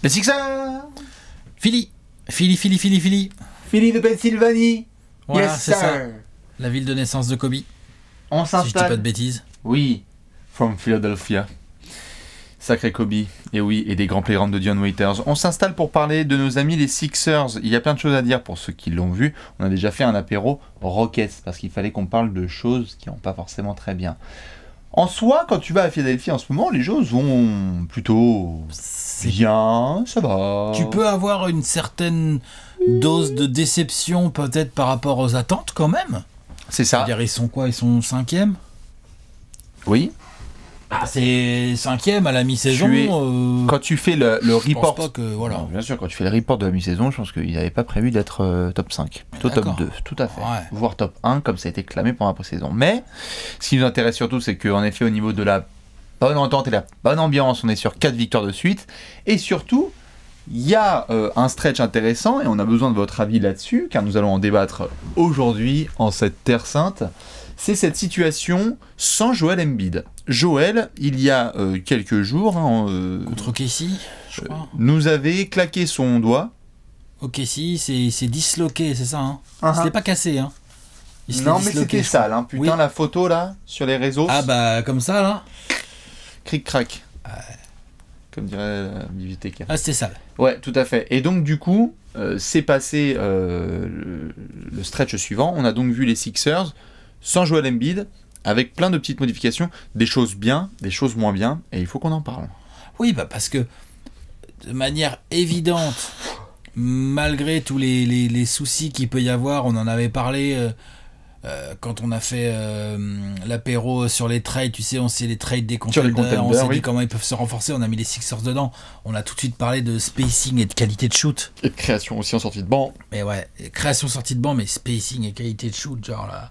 Les Sixers. Philly Philly de Pennsylvanie. Voilà, Yes, c'est ça. sir. La ville de naissance de Kobe. On Si je dis pas de s'installe. bêtises. Oui, from Philadelphia. Sacré Kobe, et oui, et des grands playgrounds de Dion Waiters. On s'installe pour parler de nos amis les Sixers. Il y a plein de choses à dire pour ceux qui l'ont vu. On a déjà fait un apéro Rockets, parce qu'il fallait qu'on parle de choses qui n'ont pas forcément très bien. En soi, quand tu vas à Philadelphie en ce moment, les choses vont plutôt bien, ça va. Tu peux avoir une certaine dose de déception peut-être par rapport aux attentes quand même. C'est ça. C'est-à-dire, ils sont quoi? Ils sont 5e? Oui. Ah, c'est 5e à la mi-saison. Tu es- Quand tu fais le je pense report. pas que, voilà. Non, bien sûr, quand tu fais le report de la mi-saison, je pense qu'ils n'avaient pas prévu d'être top 5. Plutôt top D'accord. 2, tout à fait. Ouais. Voire top 1, comme ça a été clamé pendant la pré-saison. Mais, ce qui nous intéresse surtout, c'est qu'en effet, au niveau de la bonne entente et la bonne ambiance, on est sur 4 victoires de suite. Et surtout, il y a un stretch intéressant, et on a besoin de votre avis là-dessus, car nous allons en débattre aujourd'hui, en cette terre sainte. C'est cette situation sans Joel Embiid. Joel, il y a quelques jours, Contre Casey, je crois. nous avait claqué son doigt. OKC, c'est disloqué, c'est ça, hein. Uh-huh. C'était pas cassé, hein. Il se l'est Non, mais disloqué, c'était je crois. sale, hein. Putain, Oui. la photo là, sur les réseaux. Ah bah, comme ça, là. Cric-crac. Comme dirait la bibliothécaire. Ah, c'était sale. Ouais, tout à fait. Et donc, du coup, c'est passé le stretch suivant. On a donc vu les Sixers sans Joel Embiid, avec plein de petites modifications, des choses bien, des choses moins bien, et il faut qu'on en parle. Oui, bah parce que, de manière évidente, malgré tous les soucis qu'il peut y avoir, on en avait parlé quand on a fait l'apéro sur les trades, tu sais, on sait les trades des Sur les contenders, on contenders, s'est oui. dit comment ils peuvent se renforcer, on a mis les Sixers dedans, on a tout de suite parlé de spacing et de qualité de shoot. Et de création aussi en sortie de banc. Mais ouais, création sortie de banc, mais spacing et qualité de shoot, genre là.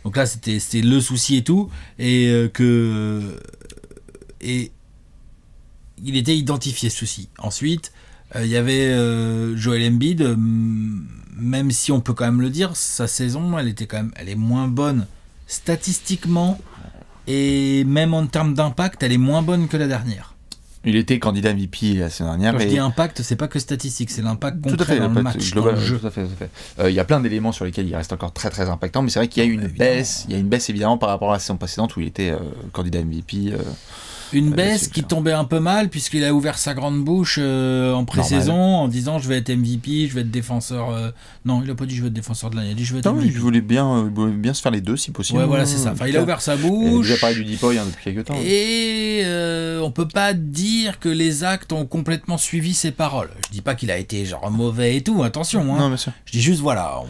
Donc là, c'était le souci et tout, et et il était identifié ce souci. Ensuite, il y avait Joel Embiid, même si on peut quand même le dire, sa saison, elle est moins bonne statistiquement, et même en termes d'impact, elle est moins bonne que la dernière. Il était candidat MVP la semaine dernière. Quand je et- dis impact, c'est pas que statistique, c'est l'impact Tout à concret fait, dans le l'impact match, global, dans le jeu. tout à fait, tout à fait. Il y a plein d'éléments sur lesquels il reste encore très très impactant, mais c'est vrai qu'il y a eu une Évidemment. baisse. Il y a une baisse évidemment par rapport à la saison précédente où il était candidat MVP. Une bien baisse sûr. qui tombait un peu mal puisqu'il a ouvert sa grande bouche en pré-saison en disant je vais être MVP, je vais être défenseur. Non, il a pas dit je vais être défenseur de l'année, il a dit je vais être Non, MVP. il voulait bien se faire les deux si possible. Ouais, voilà, c'est ça. Enfin, il a ouvert sa Il a bouche. déjà parlé du Deepoy depuis quelques temps. Et on peut pas dire que les actes ont complètement suivi ses paroles. Je dis pas qu'il a été genre mauvais et tout, attention. Hein. Non, bien sûr. Je dis juste voilà,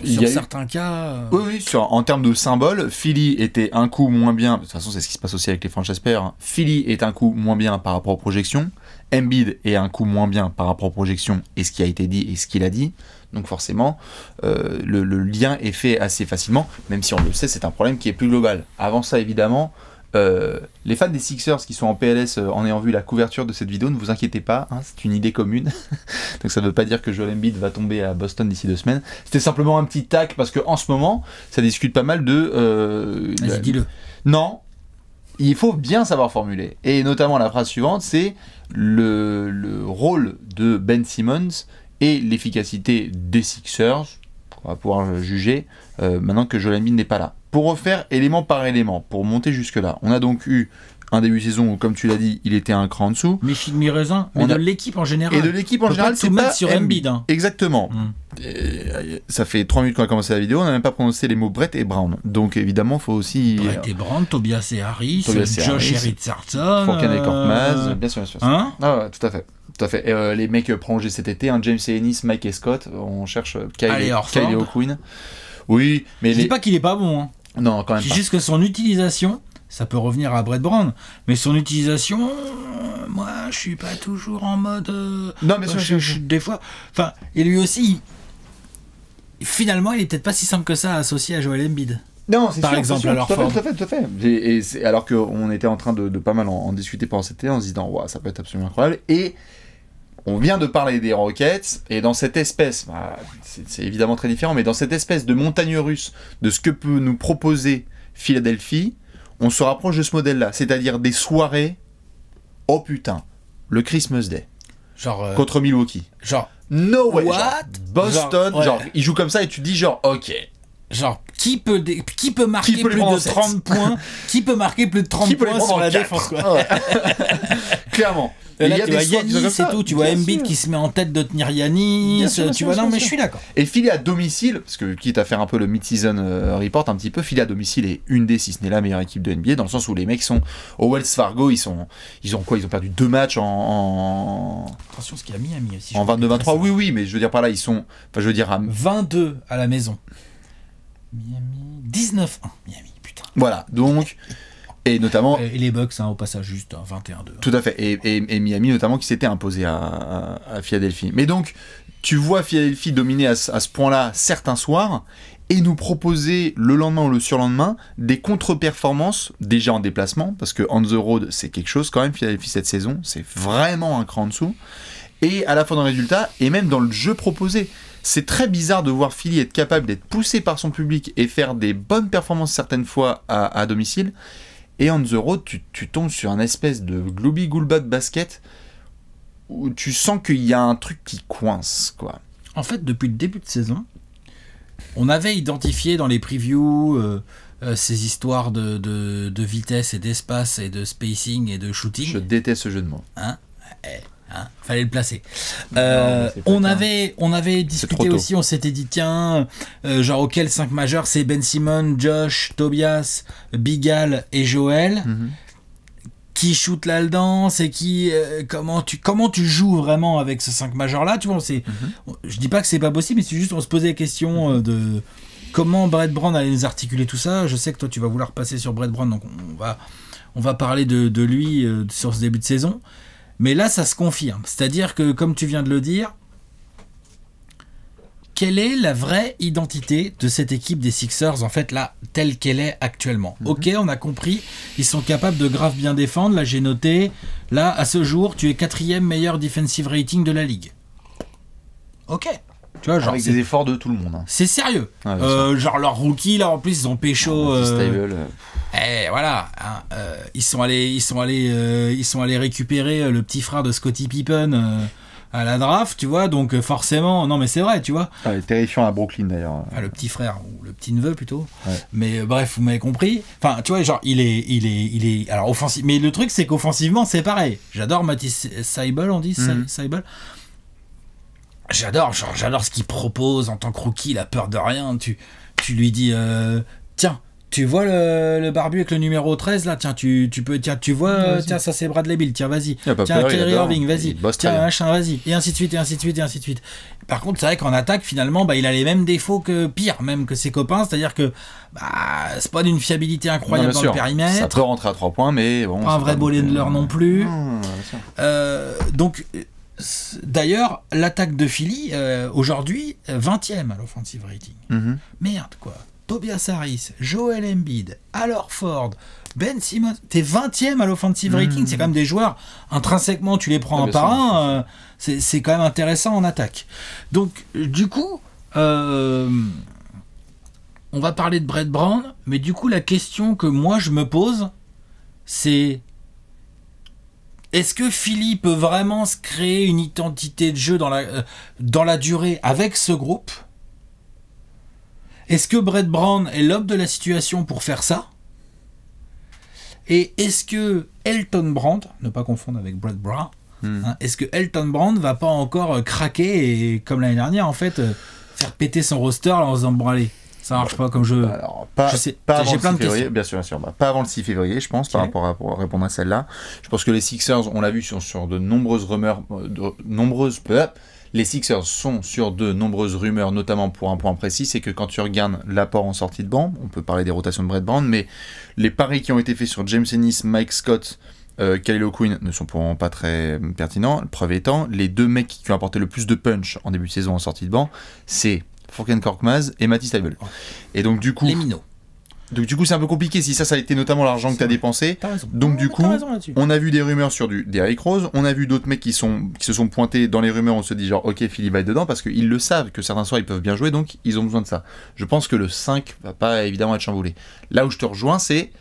Il y sur a eu- certains cas. Oui, en termes de symbole, Philly était un coup moins bien. De toute façon, c'est ce qui se passe aussi avec les franchise players. Hein. Philly est un coup moins bien par rapport aux projections. Embiid est un coup moins bien par rapport aux projections et ce qui a été dit et ce qu'il a dit. Donc forcément, le lien est fait assez facilement, même si on le sait, c'est un problème qui est plus global. Avant ça, évidemment, les fans des Sixers qui sont en PLS en ayant vu la couverture de cette vidéo, ne vous inquiétez pas, hein, c'est une idée commune. Donc ça ne veut pas dire que Joel Embiid va tomber à Boston d'ici 2 semaines. C'était simplement un petit tac parce qu'en ce moment, ça discute pas mal de... Vas-y, dis-le. Non, il faut bien savoir formuler. Et notamment la phrase suivante, c'est le rôle de Ben Simmons et l'efficacité des Sixers, on va pouvoir juger, maintenant que Joel Embiid n'est pas là. Pour refaire élément par élément, pour monter jusque-là, on a donc eu un début de saison où, comme tu l'as dit, il était un cran en dessous. Mi-raisin, mais On de a- l'équipe en général. Et de l'équipe en On peut général, pas c'est tout pas mettre sur Embiid. Hein. Exactement. Mm. Ça fait 3 minutes qu'on a commencé la vidéo, on n'a même pas prononcé les mots Brett et Brown. Donc évidemment, il faut aussi... Brett et Brown, Tobias et Harris, Tobias et Josh Harris, et Richardson. Fourcade et Korkmaz, bien sûr, bien sûr. Hein? Ah ouais, tout à fait. Tout à fait. Et, les mecs prolongés cet été, hein, James et Ennis, Mike et Scott, on cherche Kyle Allez, et Horford. O'Quinn. Oui, mais Je dis pas qu'il est pas bon. Hein. Non, quand même Je dis pas. juste que son utilisation, ça peut revenir à Brett Brown, mais son utilisation, moi, je suis pas toujours en mode. Non, bien sûr, des fois. Enfin, et lui aussi, finalement, il est peut-être pas si simple que ça à associer à Joel Embiid. Non, c'est Par sûr, exemple, c'est sûr, alors tout à fait, Ford. tout à fait, tout à fait. Et alors qu'on était en train de pas mal en discuter pendant cette année, en se disant, ouais, ça peut être absolument incroyable. Et on vient de parler des Rockets, et dans cette espèce, bah, c'est évidemment très différent, mais dans cette espèce de montagne russe de ce que peut nous proposer Philadelphie, on se rapproche de ce modèle-là, c'est-à-dire des soirées, oh putain, le Christmas Day. Genre. Contre Milwaukee. Genre. No way. What? Genre, Boston, genre, il joue comme ça et tu te dis genre, ok. Genre, qui peut marquer plus de 30 points Qui peut marquer plus de 30 points sur la défense, quoi. Ouais. Clairement. Et là, tu vois Giannis, c'est tout. Tu vois Embiid qui se met en tête de tenir Giannis. Tu vois, non, mais je suis d'accord. Et Philly à domicile, parce que quitte à faire un peu le mid-season report un petit peu, Philly à domicile est une des, si ce n'est la meilleure équipe de NBA, dans le sens où les mecs sont au Wells Fargo, ils ont quoi? Ils ont perdu 2 matchs Attention, ce qu'il y a Miami aussi. En 22-23, oui, mais je veux dire par là, ils sont. Enfin, je veux dire. 22 à la maison. Miami. 19-1, Miami, putain. Voilà, donc. Et notamment. Et les Bucks, au passage, juste 21-2. Tout à fait. Et Miami, notamment, qui s'était imposé à Philadelphie. Mais donc, tu vois Philadelphie dominer à ce point-là certains soirs et nous proposer le lendemain ou le surlendemain des contre-performances, déjà en déplacement, parce que on the road, c'est quelque chose quand même, Philadelphie cette saison, c'est vraiment un cran en dessous. Et à la fois dans le résultat, et même dans le jeu proposé. C'est très bizarre de voir Philly être capable d'être poussé par son public et faire des bonnes performances certaines fois à domicile. Et on the road, tu tombes sur un espèce de gloobie-goulba de basket où tu sens qu'il y a un truc qui coince, quoi. En fait, depuis le début de saison, on avait identifié dans les previews ces histoires de vitesse et d'espace et de spacing et de shooting. Je déteste ce jeu de mots. Fallait le placer. Non, on avait discuté aussi, on s'était dit tiens, genre auquel 5 majeurs, c'est Ben Simmons, Josh, Tobias, Bigal et Joel. Qui shoot là-dedans, c'est qui comment tu joues vraiment avec ce 5 majeurs là, tu vois, je dis pas que c'est pas possible, mais c'est juste on se posait la question de comment Brett Brown allait nous articuler tout ça. Je sais que toi tu vas vouloir passer sur Brett Brown, donc on va parler de lui sur ce début de saison. Mais là, ça se confirme. C'est-à-dire que, comme tu viens de le dire, quelle est la vraie identité de cette équipe des Sixers, en fait, là, telle qu'elle est actuellement? Ok, on a compris, ils sont capables de grave bien défendre. Là, j'ai noté, là, à ce jour, tu es 4e meilleur defensive rating de la ligue. Ok. Tu vois, genre, avec des efforts de tout le monde. Hein. C'est sérieux. Genre, leur rookie, là, en plus, ils ont pécho... voilà, hein, ils sont allés récupérer le petit frère de Scottie Pippen à la draft, tu vois, donc forcément, non mais c'est vrai, tu vois. Il est terrifiant à Brooklyn d'ailleurs. Le petit frère ou le petit neveu plutôt. Ouais. Mais bref, vous m'avez compris. Enfin, tu vois, genre il est alors offensif. Mais le truc c'est qu'offensivement c'est pareil. J'adore Matisse Thybulle, on dit Thybulle. J'adore ce qu'il propose en tant que rookie, il a peur de rien. Tu lui dis tiens. Tu vois le barbu avec le numéro 13 là, tiens, tu vois, tiens, ça c'est Bradley Beal, tiens, vas-y, tiens, Kyrie Irving, vas-y, tiens, machin, vas-y, et ainsi de suite, et ainsi de suite, et ainsi de suite. Par contre, c'est vrai qu'en attaque, finalement, il a les mêmes défauts pire même que ses copains, c'est-à-dire que c'est pas d'une fiabilité incroyable dans le périmètre. Ça peut rentrer à 3 points, mais bon. Pas un vrai ball handler non plus. Donc, d'ailleurs, l'attaque de Philly, aujourd'hui, 20e à l'offensive rating. Merde, quoi. Tobias Harris, Joel Embiid, Al Horford, Ben Simmons, t'es 20e à l'offensive rating, c'est quand même des joueurs, intrinsèquement tu les prends un par un, c'est quand même intéressant en attaque. Donc du coup, on va parler de Brett Brown, mais du coup la question que moi je me pose, c'est est-ce que Philly peut vraiment se créer une identité de jeu dans la durée avec ce groupe ? Est-ce que Brett Brown est l'homme de la situation pour faire ça? Et est-ce que Elton Brand, ne pas confondre avec Brett Brown, est-ce que Elton Brand va pas encore craquer et, comme l'année dernière, en fait, faire péter son roster en se disant bon allez, ça marche pas comme je... Alors, pas avant le 6 février, bien sûr. Pas avant le 6 février, je pense, par rapport à répondre à celle-là. Je pense que les Sixers, on l'a vu sur de nombreuses rumeurs, les Sixers sont sur de nombreuses rumeurs, notamment pour un point précis, c'est que quand tu regardes l'apport en sortie de banc, on peut parler des rotations de Brett Brown, mais les paris qui ont été faits sur James Ennis, Mike Scott, Kyle O'Quinn ne sont pour le moment pas très pertinents. Preuve étant, les deux mecs qui ont apporté le plus de punch en début de saison en sortie de banc, c'est Furkan Korkmaz et Matisse Thybulle. Et donc du coup... Les minots. Donc du coup c'est un peu compliqué si ça a été notamment l'argent que tu as dépensé. Donc du coup on a vu des rumeurs sur du Derrick Rose, on a vu d'autres mecs qui se sont pointés dans les rumeurs, on se dit genre ok Philly va être dedans parce qu'ils le savent que certains soirs ils peuvent bien jouer donc ils ont besoin de ça. Je pense que le 5 va pas évidemment être chamboulé. Là où je te rejoins c'est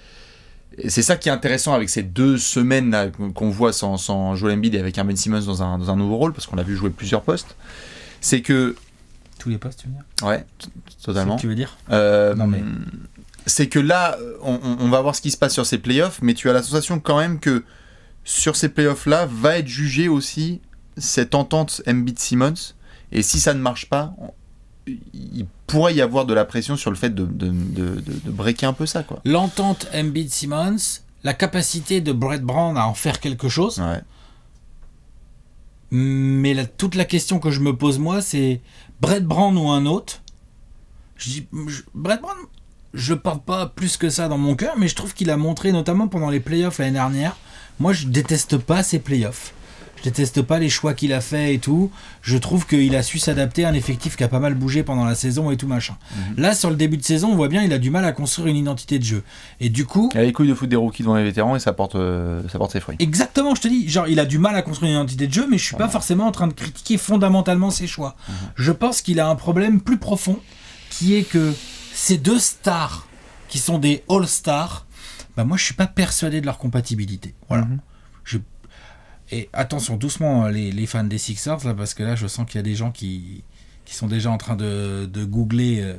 Et c'est ça qui est intéressant avec ces 2 semaines là, qu'on voit sans Joel Embiid et avec un Ben Simmons dans un nouveau rôle, parce qu'on l'a vu jouer plusieurs postes. C'est que tous les postes, tu veux dire? Ouais, totalement. C'est ce que tu veux dire? Non mais c'est que là, on va voir ce qui se passe sur ces playoffs, mais tu as la sensation quand même que sur ces playoffs-là va être jugée aussi cette entente Embiid-Simmons, et si ça ne marche pas, il pourrait y avoir de la pression sur le fait de breaker un peu ça, quoi. L'entente Embiid-Simmons, la capacité de Brett Brown à en faire quelque chose. Ouais. Mais toute la question que je me pose moi, c'est Brett Brown ou un autre. Brett Brown, je porte pas plus que ça dans mon cœur, mais je trouve qu'il a montré, notamment pendant les playoffs l'année dernière, moi je déteste pas ces playoffs. Je déteste pas les choix qu'il a fait et tout. Je trouve qu'il a su s'adapter à un effectif qui a pas mal bougé pendant la saison et tout machin. Là, sur le début de saison, on voit bien il a du mal à construire une identité de jeu. Et du coup... Il a les couilles de foot des rookies devant les vétérans et ça porte ses fruits. Exactement, je te dis. Genre, il a du mal à construire une identité de jeu, mais je suis pas forcément en train de critiquer fondamentalement ses choix. Je pense qu'il a un problème plus profond, qui est que ces 2 stars, qui sont des all-stars, bah moi, je suis pas persuadé de leur compatibilité. Voilà. Et attention, doucement, les fans des Sixers, là, parce que là, je sens qu'il y a des gens qui sont déjà en train de googler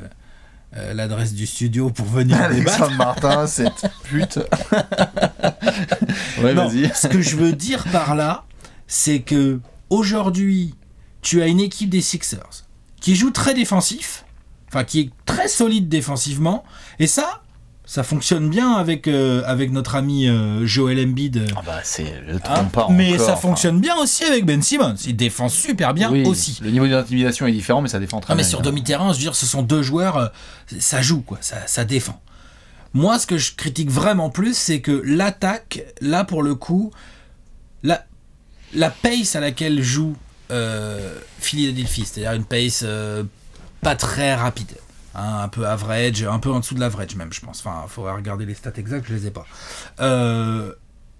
l'adresse du studio pour venir débattre. Alexandre Martin, cette pute. Ouais, non, vas-y. ce que je veux dire par là, c'est que aujourd'hui, tu as une équipe des Sixers qui joue très défensif, enfin qui est très solide défensivement, et ça fonctionne bien avec notre ami Joel Embiid. Ah bah c'est le trompe pas mais encore, ça fonctionne bien aussi avec Ben Simmons. Il défend super bien aussi. Le niveau d'intimidation est différent, mais ça défend très bien. Mais sur demi-terrain, je veux dire, ce sont 2 joueurs, ça joue, quoi, ça défend. Moi, ce que je critique vraiment plus, c'est que l'attaque, là pour le coup, la pace à laquelle joue Philadelphie, c'est-à-dire une pace pas très rapide. Un peu average, un peu en dessous de l'average même, je pense. Enfin, il faudrait regarder les stats exactes, je les ai pas.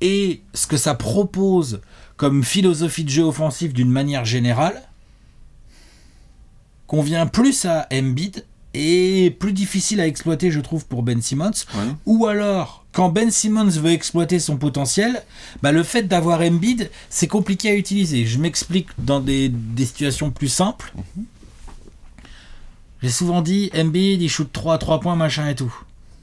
Et ce que ça propose comme philosophie de jeu offensif d'une manière générale convient plus à Embiid et plus difficile à exploiter, je trouve, pour Ben Simmons. Ouais. Ou alors, quand Ben Simmons veut exploiter son potentiel, bah, le fait d'avoir Embiid, c'est compliqué à utiliser. Je m'explique dans des situations plus simples. J'ai souvent dit, Embiid, il shoot 3 points, machin et tout.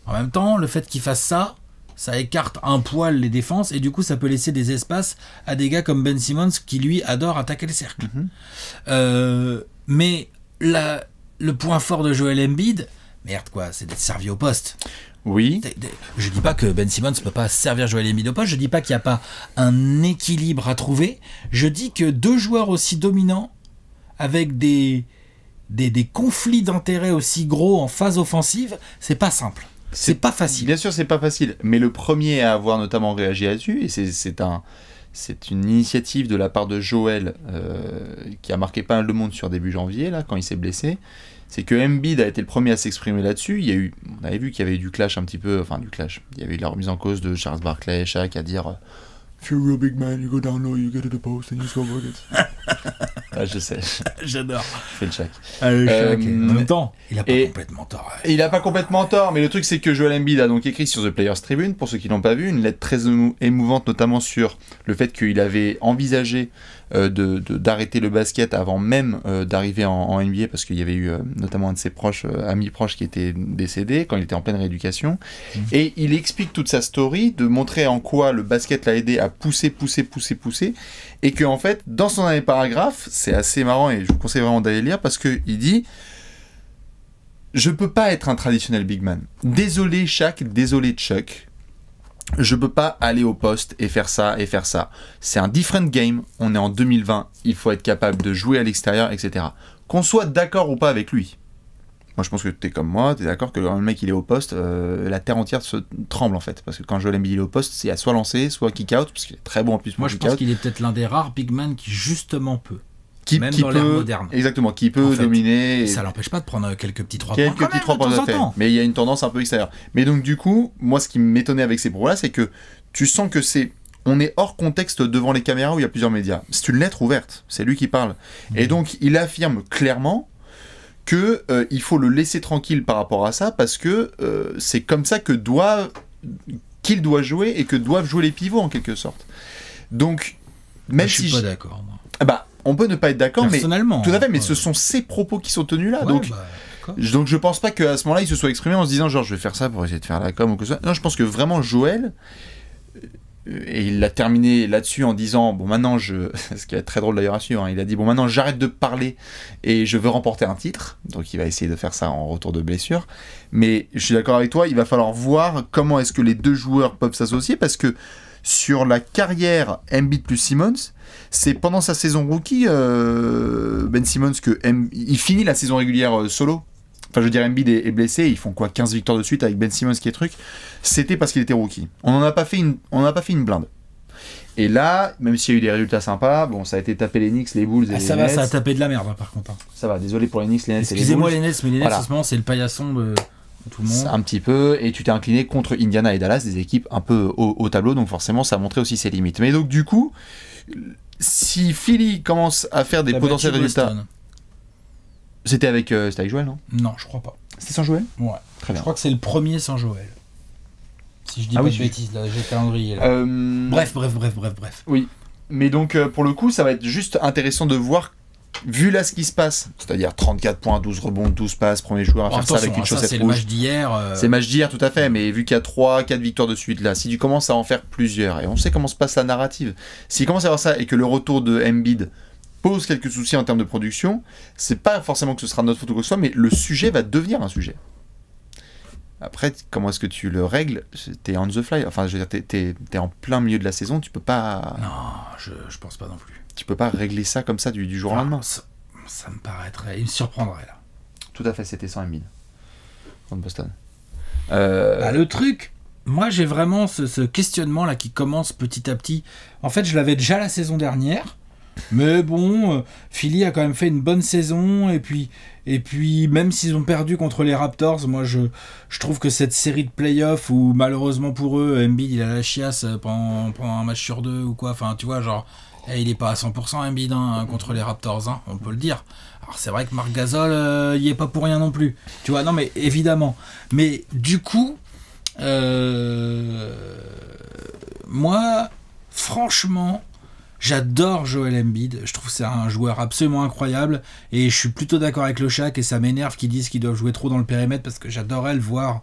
En même temps, le fait qu'il fasse ça écarte un poil les défenses, et du coup, ça peut laisser des espaces à des gars comme Ben Simmons, qui lui adore attaquer le cercle. Mais le point fort de Joel Embiid, merde quoi, c'est d'être servi au poste. Oui. Je dis pas que Ben Simmons ne peut pas servir Joel Embiid au poste, je dis pas qu'il n'y a pas un équilibre à trouver, je dis que 2 joueurs aussi dominants, avec des conflits d'intérêts aussi gros en phase offensive, c'est pas simple. C'est pas facile. Bien sûr, c'est pas facile. Mais le premier à avoir notamment réagi là-dessus, et c'est une initiative de la part de Joel qui a marqué pas mal de monde sur début janvier, là, quand il s'est blessé, c'est que Embiid a été le premier à s'exprimer là-dessus. On avait vu qu'il y avait eu du clash un petit peu, enfin du clash. Il y avait eu de la remise en cause de Charles Barkley, Shaq, à dire if you're a real big man, you go down low, you get to the post and you score buckets. Ah, je sais. J'adore. Je fais le Shaq. Le Shaq. En même temps, il a pas complètement tort. Il a pas complètement tort, mais le truc c'est que Joel Embiid a donc écrit sur The Players Tribune, pour ceux qui l'ont pas vu, une lettre très émouvante, notamment sur le fait qu'il avait envisagé d'arrêter le basket avant même d'arriver en NBA, parce qu'il y avait eu notamment un de ses amis proches qui était décédé quand il était en pleine rééducation. Et il explique toute sa story, de montrer en quoi le basket l'a aidé à pousser, et que en fait, dans son dernier paragraphe, c'est assez marrant et je vous conseille vraiment d'aller lire, parce qu'il dit: je peux pas être un traditionnel big man. Désolé Shaq, désolé Chuck. Je peux pas aller au poste et faire ça et faire ça. C'est un different game. On est en 2020. Il faut être capable de jouer à l'extérieur, etc. Qu'on soit d'accord ou pas avec lui. Moi, je pense que t'es comme moi. T'es d'accord que quand le mec il est au poste, la terre entière se tremble en fait. Parce que quand Joel Embiid est au poste, c'est à soit lancer, soit kick out, parce qu'il est très bon en plus. Moi, je pense qu'il est peut-être l'un des rares big man qui justement peut. Même qui dans peut, l'ère moderne. Exactement, qui peut en fait, dominer. Ça l'empêche pas de prendre quelques petits 3 points. Quelques petits 3 points de fait. Mais il y a une tendance un peu extérieure. Mais donc, du coup, moi, ce qui m'étonnait avec ces propos-là, c'est que tu sens que on est hors contexte devant les caméras où il y a plusieurs médias. C'est une lettre ouverte. C'est lui qui parle. Et donc, il affirme clairement que il faut le laisser tranquille par rapport à ça, parce que c'est comme ça que doit qu'il doit jouer et que doivent jouer les pivots en quelque sorte. Donc, même je si suis pas d'accord. Moi. Bah, on peut ne pas être d'accord, mais Personnellement, tout à fait. Mais ouais. ce sont ces propos qui sont tenus là. Ouais, donc, bah, donc, je pense pas qu'à ce moment-là, il se soit exprimé en se disant genre je vais faire ça pour essayer de faire la com ou que ça. Non, je pense que vraiment Joël. Et il l'a terminé là-dessus en disant bon maintenant ce qui est très drôle d'ailleurs à suivre, hein, il a dit bon maintenant j'arrête de parler et je veux remporter un titre, donc il va essayer de faire ça en retour de blessure, mais je suis d'accord avec toi, il va falloir voir comment est-ce que les deux joueurs peuvent s'associer, parce que sur la carrière Embiid plus Simmons, c'est pendant sa saison rookie Ben Simmons il finit la saison régulière solo. Enfin, je veux dire, Embiid est blessé, ils font quoi, 15 victoires de suite avec Ben Simmons qui est truc. C'était parce qu'il était rookie. On n'en a pas fait une blinde. Et là, même s'il y a eu des résultats sympas, bon, ça a été taper les Knicks, les Bulls et les ça Nets. va, ça a tapé de la merde, hein, par contre. Hein. Ça va, désolé pour les Knicks, les Nets et les Bulls. Excusez-moi les Nets, mais les Nets, voilà. en ce moment, c'est le paillasson de tout le monde. Un petit peu, et tu t'es incliné contre Indiana et Dallas, des équipes un peu au tableau, donc forcément, ça a montré aussi ses limites. Mais donc, du coup, si Philly commence à faire des potentiels résultats... C'était avec Joël, non ? Non, je crois pas. C'était sans Joël ? Ouais. Très bien. Je crois que c'est le premier sans Joël. Si je dis pas de bêtises, là, j'ai le calendrier. Là. Bref. Oui, mais donc pour le coup, ça va être juste intéressant de voir, vu là ce qui se passe, c'est-à-dire 34 points, 12 rebonds, 12 passes, premier joueur à faire ça avec une chaussette c'est rouge. Le match d'hier. C'est le match d'hier, tout à fait, mais vu qu'il y a 3-4 victoires de suite là, si tu commences à en faire plusieurs, et on sait comment se passe la narrative, s'il commence à avoir ça et que le retour de Embiid pose quelques soucis en termes de production, c'est pas forcément que ce sera notre faute ou quoi que ce soit, mais le sujet va devenir un sujet. Après, comment est-ce que tu le règles ? T'es on the fly, enfin, je veux dire, t'es en plein milieu de la saison, tu peux pas... Non, je pense pas non plus. Tu peux pas régler ça comme ça du jour au lendemain. Ça me paraîtrait... Il me surprendrait, là. Tout à fait, c'était sans Embiid. Contre Boston. Le truc, moi, j'ai vraiment ce questionnement, là, qui commence petit à petit. En fait, je l'avais déjà la saison dernière. Mais bon, Philly a quand même fait une bonne saison, et puis même s'ils ont perdu contre les Raptors, moi je trouve que cette série de playoffs où malheureusement pour eux, Embiid il a la chiasse pendant un match sur deux ou quoi, enfin tu vois, genre il est pas à 100% Embiid contre les Raptors, hein, on peut le dire. Alors c'est vrai que Marc Gasol il est pas pour rien non plus, tu vois, non mais évidemment, mais du coup moi franchement j'adore Joel Embiid, je trouve que c'est un joueur absolument incroyable, et je suis plutôt d'accord avec le Shaq, et ça m'énerve qu'ils disent qu'ils doivent jouer trop dans le périmètre, parce que j'adorerais le voir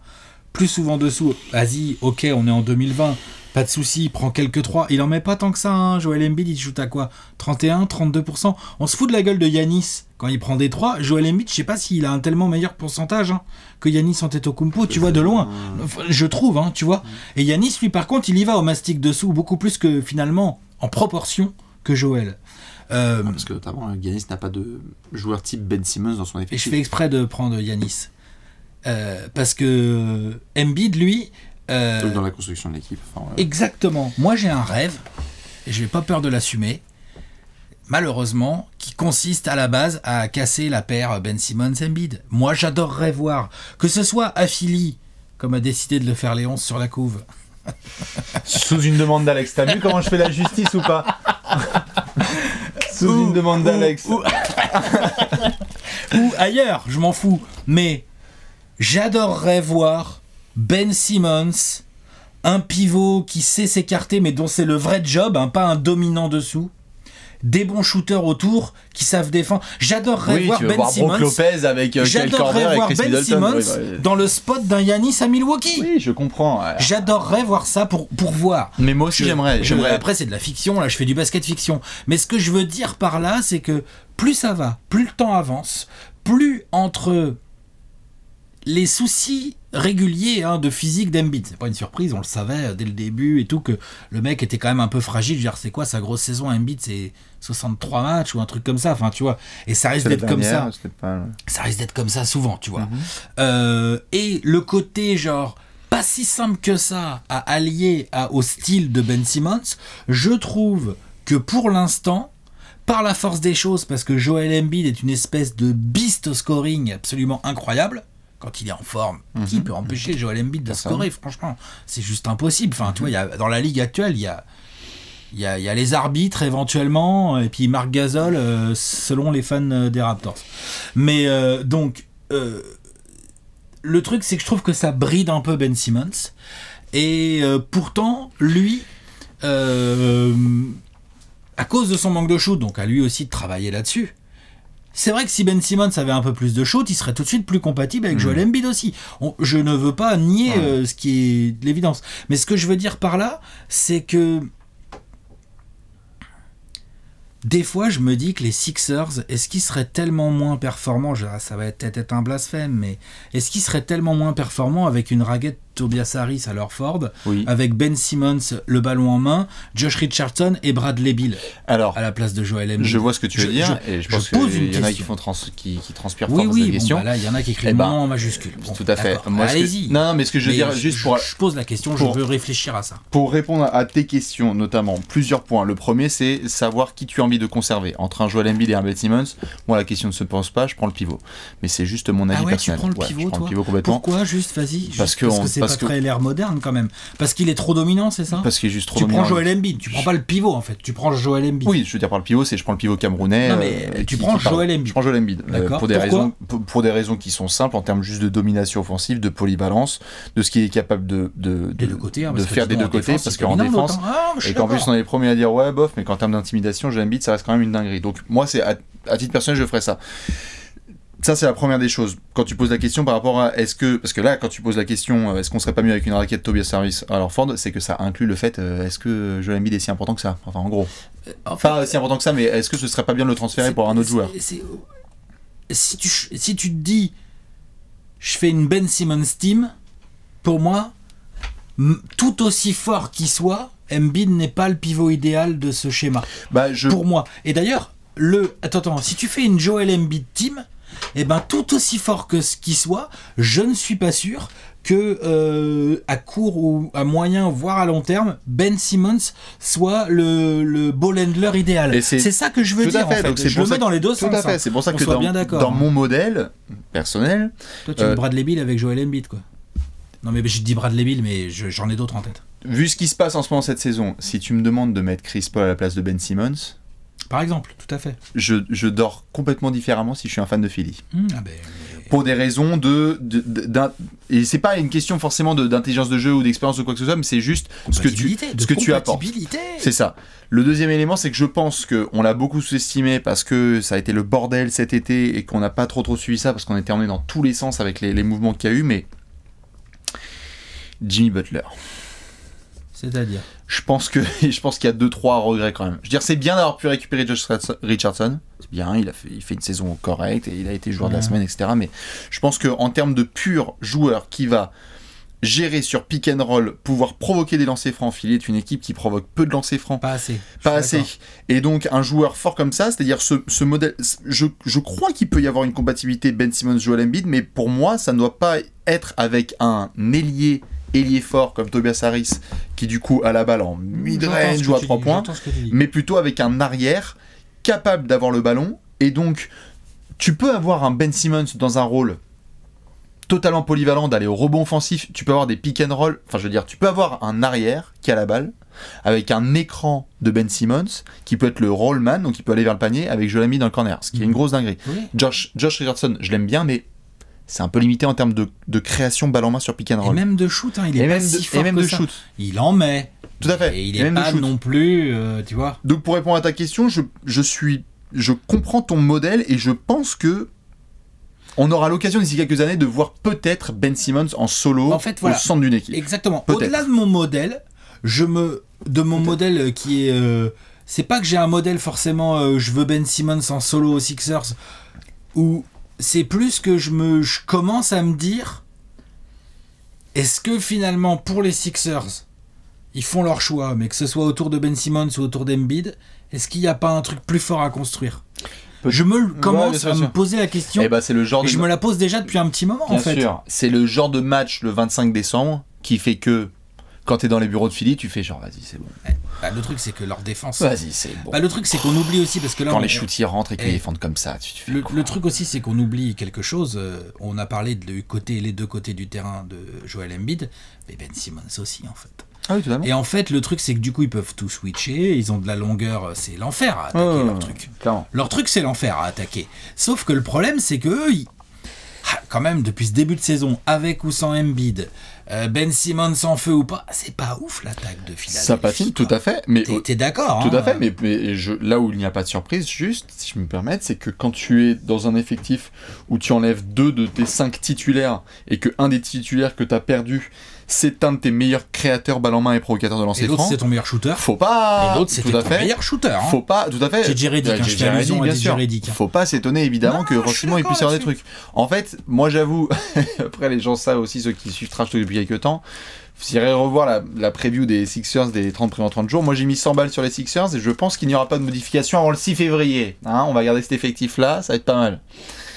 plus souvent dessous. Vas-y, ok, on est en 2020, pas de souci, il prend quelques 3, il en met pas tant que ça, hein. Joel Embiid il shoot à quoi, 31, 32%, on se fout de la gueule de Giannis quand il prend des 3, Joel Embiid je sais pas s'il a un tellement meilleur pourcentage que Giannis Antetokounmpo, tu vois, de loin, je trouve, tu vois, et Giannis lui par contre il y va au mastic dessous, beaucoup plus que finalement en proportion que Joël. Parce que notamment Giannis n'a pas de joueur type Ben Simmons dans son effectif. Et je fais exprès de prendre Giannis. Parce que Embiid, lui... dans la construction de l'équipe. Enfin, Exactement. Moi j'ai un rêve, et je n'ai pas peur de l'assumer, malheureusement, qui consiste à la base à casser la paire Ben Simmons-Embiid. Moi j'adorerais voir, que ce soit à Philly, comme a décidé de le faire Léonce sur la couve, sous une demande d'Alex. T'as vu comment je fais la justice ou pas? Sous une demande d'Alex. Ou ailleurs, je m'en fous. Mais j'adorerais voir Ben Simmons, un pivot qui sait s'écarter, mais dont c'est le vrai job, pas un dominant dessous. Des bons shooters autour qui savent défendre. J'adorerais voir Ben Simmons. Lopez avec j'adorerais voir Ben Simmons dans le spot d'un Giannis à Milwaukee. Oui, je comprends. J'adorerais voir ça pour voir. Mais moi aussi j'aimerais. Après c'est de la fiction, là je fais du basket fiction. Mais ce que je veux dire par là, c'est que plus ça va, plus le temps avance, plus entre les soucis réguliers de physique d'Embiid, c'est pas une surprise, on le savait dès le début et tout, que le mec était quand même un peu fragile. Je veux dire, c'est quoi sa grosse saison Embiid, c'est 63 matchs ou un truc comme ça, enfin tu vois, et ça risque d'être comme ça. Ça risque d'être comme ça souvent, tu vois. Et le côté genre pas si simple que ça à allier au style de Ben Simmons, je trouve que pour l'instant, par la force des choses, parce que Joel Embiid est une espèce de beast au scoring absolument incroyable. Quand il est en forme, qui peut empêcher Joel Embiid de scorer? Franchement, c'est juste impossible. Enfin, tu vois, dans la ligue actuelle, il y a les arbitres éventuellement, et puis Marc Gasol, selon les fans des Raptors. Mais donc, le truc, c'est que je trouve que ça bride un peu Ben Simmons. Et pourtant, lui, à cause de son manque de shoot, donc à lui aussi de travailler là-dessus. C'est vrai que si Ben Simmons avait un peu plus de shoot, il serait tout de suite plus compatible avec Joel Embiid aussi. Je ne veux pas nier ce qui est de l'évidence. Mais ce que je veux dire par là, c'est que des fois, je me dis que les Sixers, est-ce qu'ils seraient tellement moins performants, ça va peut-être être un blasphème, mais est-ce qu'ils seraient tellement moins performants avec une raquette Tobias Harris à leur Ford, avec Ben Simmons le ballon en main, Josh Richardson et Bradley Beal à la place de Joel Embiid. Je vois ce que tu veux dire, et je pense qu'il y en a qui transpirent fort dans cette question. Bah là, il y en a qui écrivent non en majuscule. Bon, tout à fait. Allez-y. Non, mais ce que je veux dire, juste pour... Je pose la question, je veux réfléchir à ça. Pour répondre à tes questions, notamment, plusieurs points. Le premier, c'est savoir qui tu as envie de conserver. Entre un Joel Embiid et un Ben Simmons, moi, la question ne se pose pas, je prends le pivot. Mais c'est juste mon avis personnel. Tu prends le pivot, je prends le pivot complètement. Pourquoi juste, vas-y. Parce que c'est pas très l'air moderne quand même. Parce qu'il est trop dominant, c'est ça? Parce qu'il est juste trop dominant. Tu prends Joel Embiid, tu prends pas le pivot en fait, tu prends Joel Embiid. Oui, je veux dire par le pivot, c'est je prends le pivot camerounais. Non mais tu prends Joel Embiid. Je prends Joel Embiid. Pour des raisons qui sont simples en termes juste de domination offensive, de polyvalence, de ce qu'il est capable de faire des deux côtés, parce qu'en défense, et qu'en plus on est les premiers à dire ouais bof, mais qu'en termes d'intimidation, Joel Embiid ça reste quand même une dinguerie. Donc moi c'est à titre personnel je ferais ça. Ça, c'est la première des choses. Quand tu poses la question par rapport à est-ce que... Parce que là, quand tu poses la question est-ce qu'on serait pas mieux avec une raquette Tobias Harris à Ford, c'est que ça inclut le fait est-ce que Joel Embiid est si important que ça? Enfin, en gros. Enfin, si important que ça, mais est-ce que ce serait pas bien de le transférer pour un autre joueur? Si tu te dis je fais une Ben Simmons team, pour moi, tout aussi fort qu'il soit, Embiid n'est pas le pivot idéal de ce schéma. Pour moi. Et d'ailleurs, Attends, si tu fais une Joel Embiid team, eh ben tout aussi fort que ce qui soit, je ne suis pas sûr que à court ou à moyen voire à long terme, Ben Simmons soit le ball handler idéal. C'est ça que je veux dire en fait. Donc, je le mets dans les deux sens. Tout à fait. C'est pour ça que dans mon modèle personnel, toi tu veux Bradley Beal avec Joel Embiid quoi. Non mais je dis Bradley Beal mais j'en ai d'autres en tête. Vu ce qui se passe en ce moment cette saison, si tu me demandes de mettre Chris Paul à la place de Ben Simmons, par exemple, tout à fait. Je dors complètement différemment si je suis un fan de Philly. Pour des raisons et c'est pas une question forcément d'intelligence de jeu ou d'expérience ou quoi que ce soit, mais c'est juste ce que tu apportes. C'est ça. Le deuxième élément, c'est que je pense qu'on l'a beaucoup sous-estimé parce que ça a été le bordel cet été et qu'on n'a pas trop suivi ça parce qu'on était emmené dans tous les sens avec les mouvements qu'il y a eu, mais Jimmy Butler. C'est-à-dire je pense qu'il y a 2-3 regrets quand même. Je veux dire, c'est bien d'avoir pu récupérer Josh Richardson. C'est bien, il fait une saison correcte et il a été joueur de la semaine, etc. Mais je pense qu'en termes de pur joueur qui va gérer sur pick and roll, pouvoir provoquer des lancers francs, Philly est une équipe qui provoque peu de lancers francs. Pas assez. Pas assez. Et donc, un joueur fort comme ça, c'est-à-dire ce modèle... Je crois qu'il peut y avoir une compatibilité Ben Simmons, Joel Embiid, mais pour moi, ça ne doit pas être avec un ailier fort comme Tobias Harris qui du coup a la balle en mid-range joue à 3 points, mais plutôt avec un arrière capable d'avoir le ballon. Et donc tu peux avoir un Ben Simmons dans un rôle totalement polyvalent, d'aller au rebond offensif, tu peux avoir des pick and roll, enfin je veux dire tu peux avoir un arrière qui a la balle avec un écran de Ben Simmons qui peut être le rollman, donc il peut aller vers le panier avec Joel Embiid dans le corner, ce qui est une grosse dinguerie. Josh Richardson, je l'aime bien, mais c'est un peu limité en termes de création balle en main sur pick and roll. Et même de shoot, il est pas si fort que ça. Il en met. Tout à fait. Et il est pas non plus, tu vois. Donc pour répondre à ta question, je comprends ton modèle et je pense que on aura l'occasion d'ici quelques années de voir peut-être Ben Simmons en solo au centre d'une équipe. Exactement. Au-delà de mon modèle, modèle qui est, c'est pas que j'ai un modèle forcément, je veux Ben Simmons en solo aux Sixers ou c'est plus que je commence à me dire est-ce que finalement pour les Sixers ils font leur choix, mais que ce soit autour de Ben Simmons ou autour d'Embiid, est-ce qu'il n'y a pas un truc plus fort à construire? Je commence à me poser la question, c'est le genre et je me la pose déjà depuis un petit moment en fait. Bien sûr, c'est le genre de match le 25 décembre qui fait que quand t'es dans les bureaux de Philly, tu fais genre vas-y c'est bon. Le truc c'est que leur défense. Vas-y c'est bon. Le truc c'est qu'on oublie aussi parce que là quand les shoots rentrent et qu'ils défendent comme ça, tu fais le truc aussi c'est qu'on oublie quelque chose. On a parlé les deux côtés du terrain de Joel Embiid, mais Ben Simmons aussi en fait. Ah oui, totalement. Et en fait le truc c'est que du coup ils peuvent tout switcher, ils ont de la longueur, c'est l'enfer à attaquer leur truc. Clairement. Leur truc c'est l'enfer à attaquer. Sauf que le problème c'est que eux quand même, depuis ce début de saison, avec ou sans Embiid, Ben Simmons en feu ou pas, c'est pas ouf l'attaque de Philadelphie. Ça patine, tout à fait. Mais t'es d'accord, tout à fait, mais là où il n'y a pas de surprise, juste, si je me permets, c'est que quand tu es dans un effectif où tu enlèves 2 de tes 5 titulaires et que un des titulaires que tu as perdu, c'est un de tes meilleurs créateurs balle en main et provocateurs de lancer franc. Et l'autre, franc. c'est ton meilleur shooter. Faut pas. Et l'autre, c'était ton meilleur shooter. Hein. Faut pas, tout à fait. JJ Redick, je fais allusion à JJ Redick. Faut pas s'étonner, évidemment, que Rossimo il puisse avoir des trucs. En fait, moi, j'avoue, après, les gens savent aussi, ceux qui suivent Trash Talk depuis quelques temps, vous irez revoir la preview des Sixers des 30 premiers 30 jours. Moi, j'ai mis 100 balles sur les Sixers et je pense qu'il n'y aura pas de modification avant le 6 février. Hein, on va garder cet effectif-là, ça va être pas mal.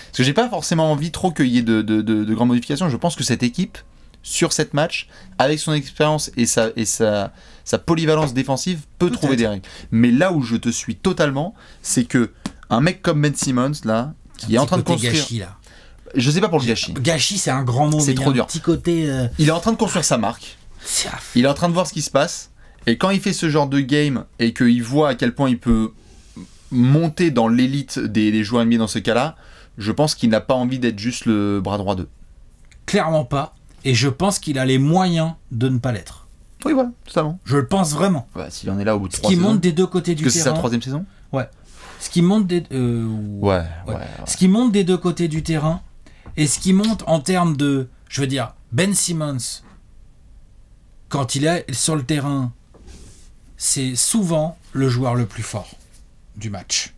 Parce que j'ai pas forcément envie trop qu'il y ait de grandes modifications. Je pense que cette équipe, sur cette match, avec son expérience et sa polyvalence défensive, peut trouver des règles. Mais là où je te suis totalement, c'est que un mec comme Ben Simmons, là, qui est en train de construire... Gâchis, là. Je sais pas pour le gâchis. Gâchis, c'est un grand mot. C'est trop dur. Petit côté... Il est en train de construire sa marque. Il est en train de voir ce qui se passe. Et quand il fait ce genre de game et qu'il voit à quel point il peut monter dans l'élite des joueurs NBA dans ce cas-là, je pense qu'il n'a pas envie d'être juste le bras droit d'eux. Clairement pas. Et je pense qu'il a les moyens de ne pas l'être. Oui, voilà, totalement. Je le pense vraiment. Bah, s'il en est là au bout de 3 saisons. Ce qui monte des deux côtés du terrain. Parce que c'est sa 3e saison ? Ouais. Ce qui monte des... Ouais. Ce qui monte des deux côtés du terrain et ce qui monte en termes de... Je veux dire, Ben Simmons, quand il est sur le terrain, c'est souvent le joueur le plus fort du match.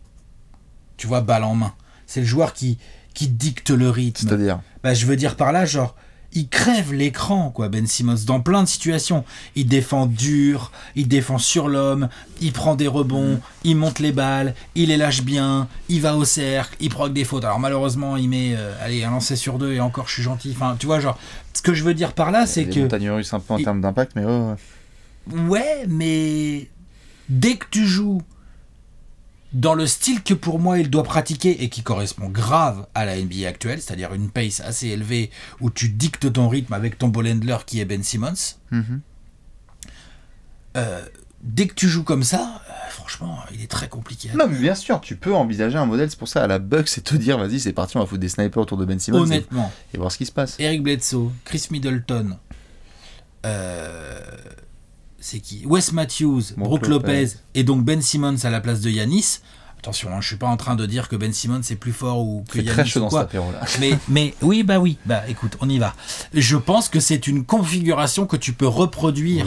Tu vois, balle en main. C'est le joueur qui dicte le rythme. C'est-à-dire ? Bah, je veux dire par là, genre, il crève l'écran, quoi, Ben Simmons, dans plein de situations. Il défend dur, il défend sur l'homme, il prend des rebonds, il monte les balles, il les lâche bien, il va au cercle, il provoque des fautes. Alors malheureusement, il met un lancer sur 2 et encore je suis gentil. Enfin, tu vois, genre, ce que je veux dire par là, c'est que... Les montagnes russes un peu en termes d'impact, mais ouais, mais dès que tu joues dans le style que pour moi il doit pratiquer et qui correspond grave à la NBA actuelle, c'est-à-dire une pace assez élevée où tu dictes ton rythme avec ton ball handler qui est Ben Simmons, dès que tu joues comme ça, franchement, il est très compliqué. Non, mais bien sûr, tu peux envisager un modèle, c'est pour ça à la Bucks, c'est te dire, vas-y, c'est parti, on va foutre des snipers autour de Ben Simmons. Honnêtement. Et voir ce qui se passe. Eric Bledsoe, Chris Middleton, c'est qui ? Wes Matthews, Brook Lopez et donc Ben Simmons à la place de Giannis. Attention, hein, je suis pas en train de dire que Ben Simmons est plus fort ou que Giannis. C'est très chaud dans cet apéro-là. Mais oui, écoute, on y va. Je pense que c'est une configuration que tu peux reproduire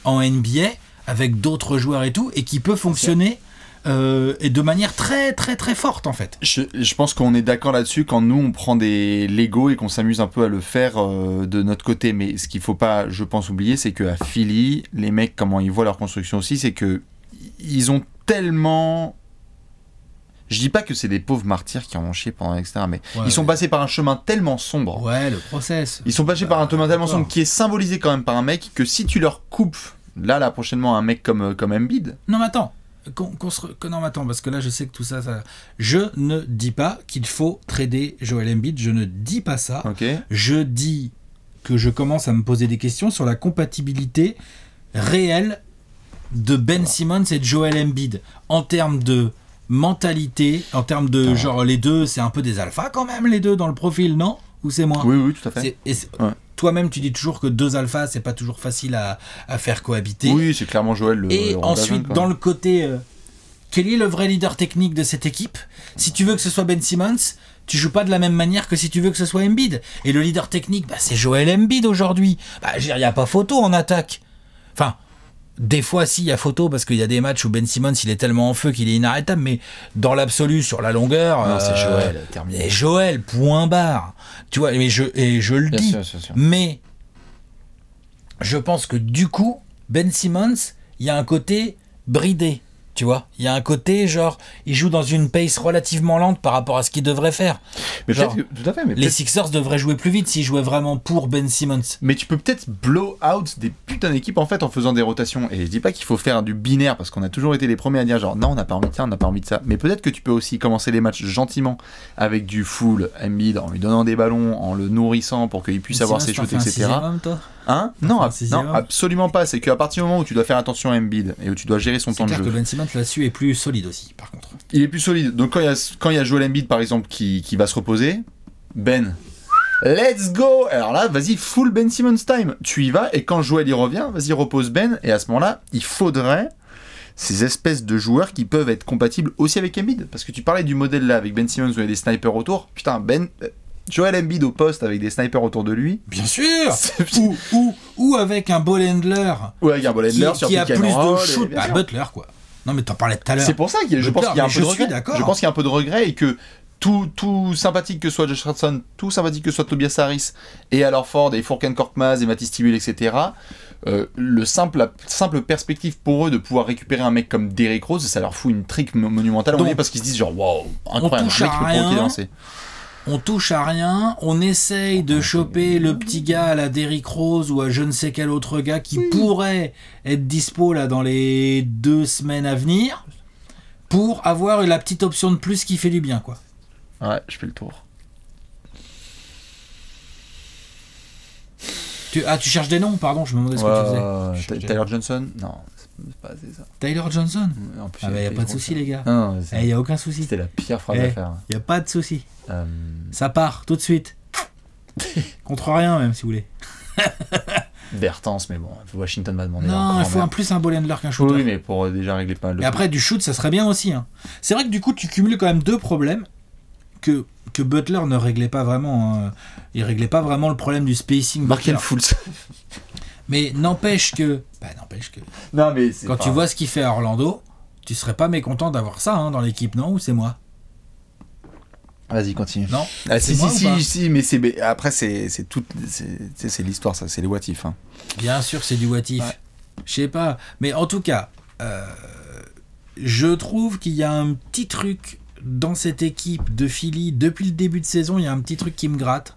en NBA avec d'autres joueurs et tout, et qui peut fonctionner et de manière très très très forte en fait. Je pense qu'on est d'accord là-dessus quand nous on prend des Lego et qu'on s'amuse un peu à le faire de notre côté, mais ce qu'il faut pas, je pense, oublier, c'est qu'à Philly, les mecs, comment ils voient leur construction aussi, c'est que ils ont tellement... Je dis pas que c'est des pauvres martyrs qui en ont chié pendant etc. Mais ils sont passés par un chemin tellement sombre. Ouais, le process. Ils sont passés par un chemin tellement sombre qui est symbolisé quand même par un mec que si tu leur coupes là prochainement un mec comme Embiid. Non mais attends. Non mais attends, parce que là je sais que tout ça... Je ne dis pas qu'il faut trader Joel Embiid, je ne dis pas ça. Okay. Je dis que je commence à me poser des questions sur la compatibilité réelle de Ben Simmons et de Joel Embiid en termes de mentalité, en termes de genre les deux, c'est un peu des alphas quand même les deux dans le profil, non ? Ou c'est moi ? Oui, tout à fait. Toi-même, tu dis toujours que 2 alphas, c'est pas toujours facile à faire cohabiter. Oui, c'est clairement Joël le... Et ensuite, dans le côté... quel est le vrai leader technique de cette équipe ? Si tu veux que ce soit Ben Simmons, tu joues pas de la même manière que si tu veux que ce soit Embiid. Et le leader technique, c'est Joel Embiid aujourd'hui. Il n'y a pas photo en attaque. Enfin, des fois, si, il y a photo, parce qu'il y a des matchs où Ben Simmons, il est tellement en feu qu'il est inarrêtable, mais dans l'absolu, sur la longueur... Non, c'est Joel, terminé. Et Joel, point barre. Tu vois, et je le dis. Bien sûr. Mais je pense que du coup, Ben Simmons, il y a un côté bridé. Tu vois, il y a un côté genre, il joue dans une pace relativement lente par rapport à ce qu'il devrait faire. Mais genre, tout à fait. Mais les Sixers devraient jouer plus vite s'ils jouaient vraiment pour Ben Simmons. Mais tu peux peut-être blow out des putains d'équipes en fait en faisant des rotations. Et je dis pas qu'il faut faire du binaire parce qu'on a toujours été les premiers à dire genre non, on n'a pas envie de ça, on n'a pas envie de ça. Mais peut-être que tu peux aussi commencer les matchs gentiment avec du full Embiid en lui donnant des ballons, en le nourrissant pour qu'il puisse avoir ses shoots, etc. Hein ? Non, absolument pas. C'est qu'à partir du moment où tu dois faire attention à Embiid et où tu dois gérer son temps de jeu. C'est clair que Ben Simmons là-dessus est plus solide aussi, par contre. Il est plus solide. Donc quand il y a Joel Embiid par exemple qui va se reposer, Ben Let's go. Alors là, vas-y, full Ben Simmons time. Tu y vas, et quand Joel y revient, vas-y, repose Ben, et à ce moment-là, il faudrait ces espèces de joueurs qui peuvent être compatibles aussi avec Embiid. Parce que tu parlais du modèle là, avec Ben Simmons, où il y a des snipers autour. Putain, Joel Embiid au poste avec des snipers autour de lui. Bien sûr. Ou avec un ball handler. Ou avec un ball handler qui a plus de shoot. Bah, Butler, quoi. Non, mais t'en parlais tout à l'heure. C'est pour ça je pense qu'il y a un peu de regret. Je pense qu'il y a un peu de regret et que tout sympathique que soit Josh Hudson, tout sympathique que soit Tobias Harris et Al Horford et Furkan Korkmaz et Matisse Thybulle, etc. La simple perspective pour eux de pouvoir récupérer un mec comme Derrick Rose, ça leur fout une trique monumentale. Donc, parce qu'ils se disent genre waouh, incroyable, un mec qui peut provoquer des lancers. On touche à rien, on essaye de choper le petit gars à la Derrick Rose ou à je ne sais quel autre gars qui pourrait être dispo là dans les 2 semaines à venir pour avoir la petite option de plus qui fait du bien, quoi. Ouais, je fais le tour. Tu cherches des noms, pardon, je me demandais ce que tu faisais. Tyler Johnson? Non, c'est pas assez ça. Tyler Johnson? En plus, il n'y a pas de souci, les gars. Il n'y a aucun souci. C'était la pire phrase à faire. Il n'y a pas de souci. Ça part tout de suite. Contre rien, même, si vous voulez. Bertans, mais bon, Washington m'a demandé. Non, il faut plus un ball handler qu'un shooter. Oui, mais pour déjà régler pas mal. Et après, du shoot, ça serait bien aussi. Hein. C'est vrai que du coup, tu cumules quand même 2 problèmes que Butler ne réglait pas vraiment. Il réglait pas vraiment le problème du spacing. Markel Fultz. Mais n'empêche que. Non, mais quand tu vois ce qu'il fait à Orlando, tu serais pas mécontent d'avoir ça dans l'équipe, non? Ou c'est moi? Vas-y, continue. Non. Si, mais après c'est l'histoire, ça, c'est les what if. Hein. Bien sûr, c'est du what if. Ouais. Je sais pas, mais en tout cas, je trouve qu'il y a un petit truc dans cette équipe de Philly depuis le début de saison. Il y a un petit truc qui me gratte.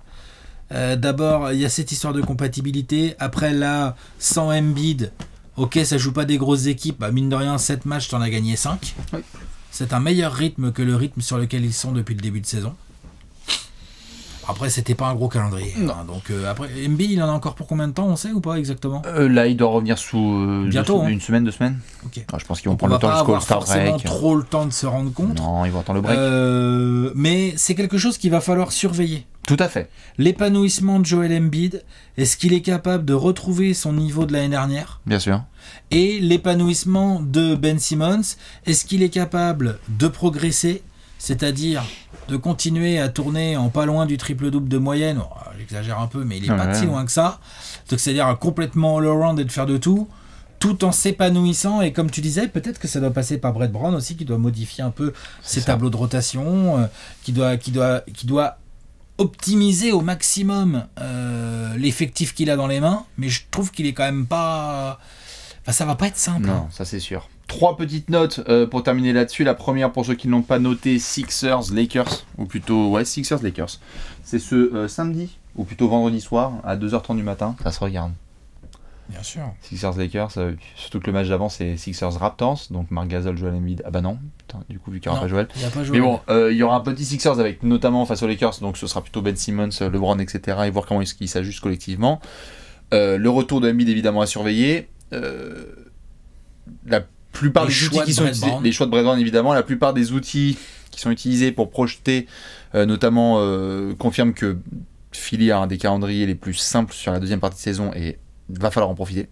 D'abord, il y a cette histoire de compatibilité. Après, là, sans Embiid, ok, ça joue pas des grosses équipes. Bah, mine de rien, 7 matchs, t'en as gagné 5. Oui. C'est un meilleur rythme que le rythme sur lequel ils sont depuis le début de saison. Après, c'était pas un gros calendrier. Hein, donc, après, Embiid, il en a encore pour combien de temps, on sait ou pas exactement? Là, il doit revenir sous bientôt, une semaine, 2 semaines. Okay. Je pense qu'ils vont prendre le temps jusqu'au All-Star break. Ils vont trop le temps de se rendre compte. Non, ils vont attendre le break. Mais c'est quelque chose qu'il va falloir surveiller. Tout à fait. L'épanouissement de Joel Embiid, est-ce qu'il est capable de retrouver son niveau de l'année dernière? Bien sûr. Et l'épanouissement de Ben Simmons, est-ce qu'il est capable de progresser, c'est-à-dire de continuer à tourner en pas loin du triple-double de moyenne? Oh, j'exagère un peu, mais il n'est pas si loin que ça. Donc, c'est-à-dire complètement all-around et de faire de tout en s'épanouissant. Et comme tu disais, peut-être que ça doit passer par Brett Brown aussi, qui doit modifier un peu ses tableaux de rotation, qui doit optimiser au maximum l'effectif qu'il a dans les mains. Mais je trouve qu'il est quand même pas... Enfin, ça va pas être simple. Non, ça c'est sûr. 3 petites notes pour terminer là-dessus. La première, pour ceux qui ne l'ont pas noté, Sixers-Lakers, ou plutôt, Sixers-Lakers. C'est ce samedi, ou plutôt vendredi soir, à 2h30 du matin. Ça se regarde. Bien sûr. Sixers-Lakers, surtout que le match d'avant, c'est Sixers-Raptors, donc Marc Gasol, Joel Embiid. Ah bah non, putain, du coup, vu qu'il n'y aura pas Joel. Mais bon, il y aura un petit Sixers avec, notamment face aux Lakers, donc ce sera plutôt Ben Simmons, LeBron, etc., et voir comment ils s'ajustent collectivement. Le retour de Embiid, évidemment, à surveiller. La plupart des outils qui sont utilisés, les choix de Brett Brown évidemment, la plupart des outils qui sont utilisés pour projeter, notamment confirment que Philly a un des calendriers les plus simples sur la deuxième partie de saison et il va falloir en profiter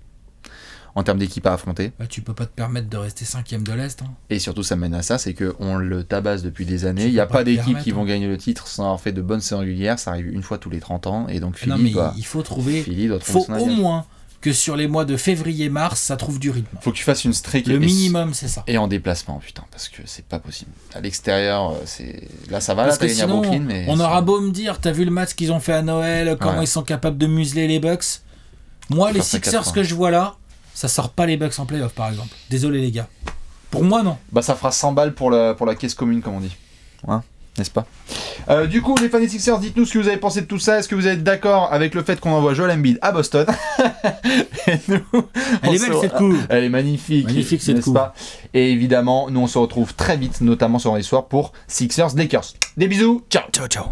en termes d'équipe à affronter. Bah, tu peux pas te permettre de rester 5e de l'Est. Hein. Et surtout, ça mène à ça, c'est qu'on le tabasse depuis des années. Il n'y a pas d'équipe qui vont gagner le titre sans avoir fait de bonnes saisons régulières. Ça arrive une fois tous les 30 ans. Et donc, Philly il faut trouver. Faut au moins que sur les mois de février-mars, ça trouve du rythme. Faut que tu fasses une streak. Le minimum, c'est ça. Et en déplacement, putain, parce que c'est pas possible. À l'extérieur, là ça va, là t'as gagné à Brooklyn, mais... On aura beau me dire, t'as vu le match qu'ils ont fait à Noël, comment ils sont capables de museler les Bucks. Moi, les Sixers que je vois là, ça sort pas les Bucks en playoff, par exemple. Désolé les gars. Pour moi, non. Bah ça fera 100 balles pour la caisse commune, comme on dit. Hein, n'est-ce pas? Du coup, les fans des Sixers, dites-nous ce que vous avez pensé de tout ça. Est-ce que vous êtes d'accord avec le fait qu'on envoie Joel Embiid à Boston? Elle est belle cette coupe. Elle est magnifique. Magnifique cette coupe. Et évidemment, nous on se retrouve très vite, notamment sur les soirs pour Sixers Lakers. Des bisous. Ciao. Ciao, ciao.